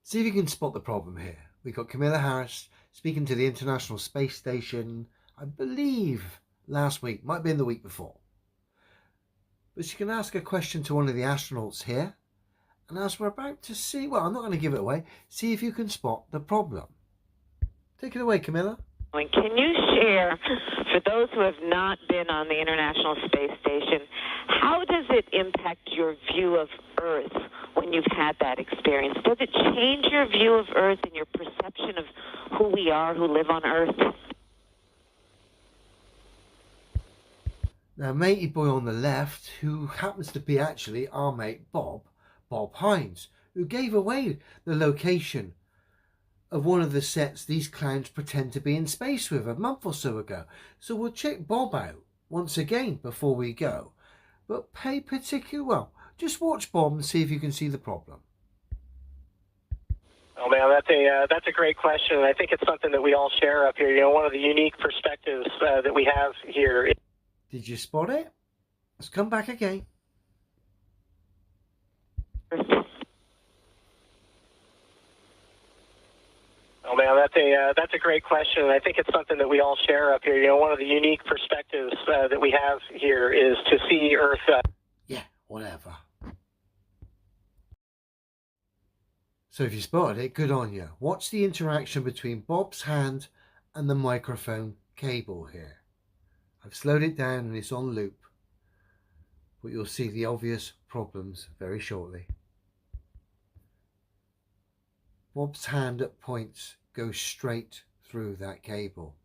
See if you can spot the problem here. We've got Camilla Harris speaking to the International Space Station, I believe last week, might have been the week before. But she can ask a question to one of the astronauts here, and as we're about to see, well, I'm not going to give it away, see if you can spot the problem. Take it away, Camilla. Can you share, for those who have not been on the International Space Station, how does it impact your view of Earth when you've had that experience? Does it change your view of Earth and your perception of who we are, who live on Earth? Now, matey boy on the left, who happens to be actually our mate Bob Hines, who gave away the location of one of the sets these clowns pretend to be in space with a month or so ago. So we'll check Bob out once again before we go. But pay particular, well, just watch Bob and see if you can see the problem. Oh man, that's a great question, and I think it's something that we all share up here. You know, one of the unique perspectives that we have here. Did you spot it? Let's come back again. Oh man, that's a great question, and I think it's something that we all share up here. You know, one of the unique perspectives that we have here is to see Earth. Yeah, whatever. So if you spotted it, good on you. Watch the interaction between Bob's hand and the microphone cable here. I've slowed it down and it's on loop, but you'll see the obvious problems very shortly. Bob's hand at points goes straight through that cable.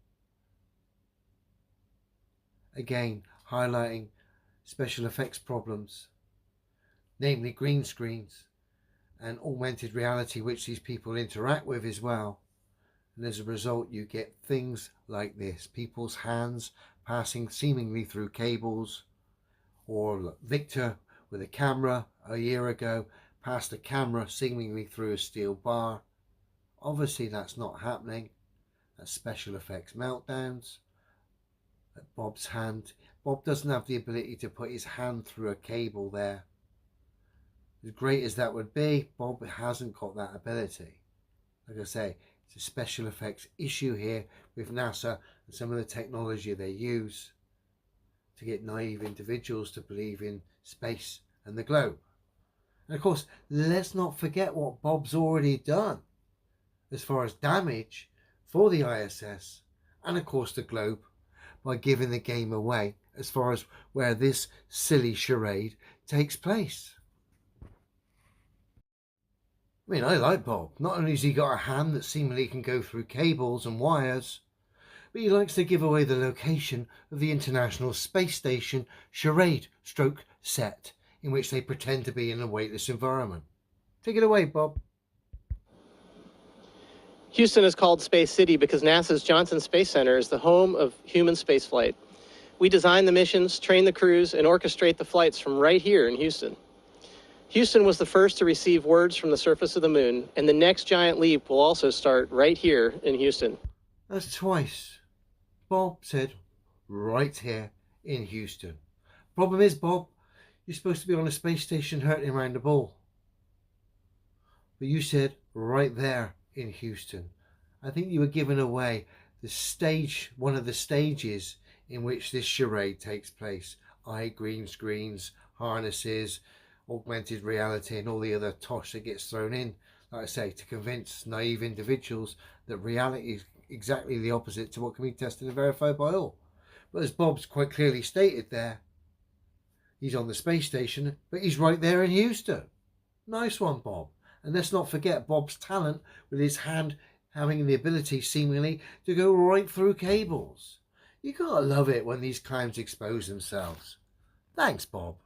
Again, highlighting special effects problems, namely green screens and augmented reality, which these people interact with as well. And as a result, you get things like this: people's hands passing seemingly through cables, or Victor with a camera a year ago passed a camera seemingly through a steel bar. Obviously that's not happening. That's special effects meltdowns. At Bob's hand, Bob doesn't have the ability to put his hand through a cable there. As great as that would be, Bob hasn't got that ability. Like I say, it's a special effects issue here with NASA and some of the technology they use to get naive individuals to believe in space and the globe. And of course, let's not forget what Bob's already done as far as damage for the ISS and of course the globe by giving the game away as far as where this silly charade takes place. I mean, I like Bob. Not only has he got a hand that seemingly can go through cables and wires, but he likes to give away the location of the International Space Station charade stroke set in which they pretend to be in a weightless environment. Take it away, Bob. Houston is called Space City because NASA's Johnson Space Center is the home of human spaceflight. We design the missions, train the crews, and orchestrate the flights from right here in Houston. Houston was the first to receive words from the surface of the moon, and the next giant leap will also start right here in Houston. That's twice. Bob said right here in Houston. Problem is, Bob, you're supposed to be on a space station hurtling around the ball. But you said right there in Houston. I think you were giving away the stage, one of the stages in which this charade takes place. Green screens, harnesses, augmented reality and all the other tosh that gets thrown in, like I say, to convince naive individuals that reality is exactly the opposite to what can be tested and verified by all. But as Bob's quite clearly stated there, he's on the space station, but he's right there in Houston. Nice one, Bob. And let's not forget Bob's talent with his hand having the ability seemingly to go right through cables. You gotta love it when these clowns expose themselves. Thanks, Bob.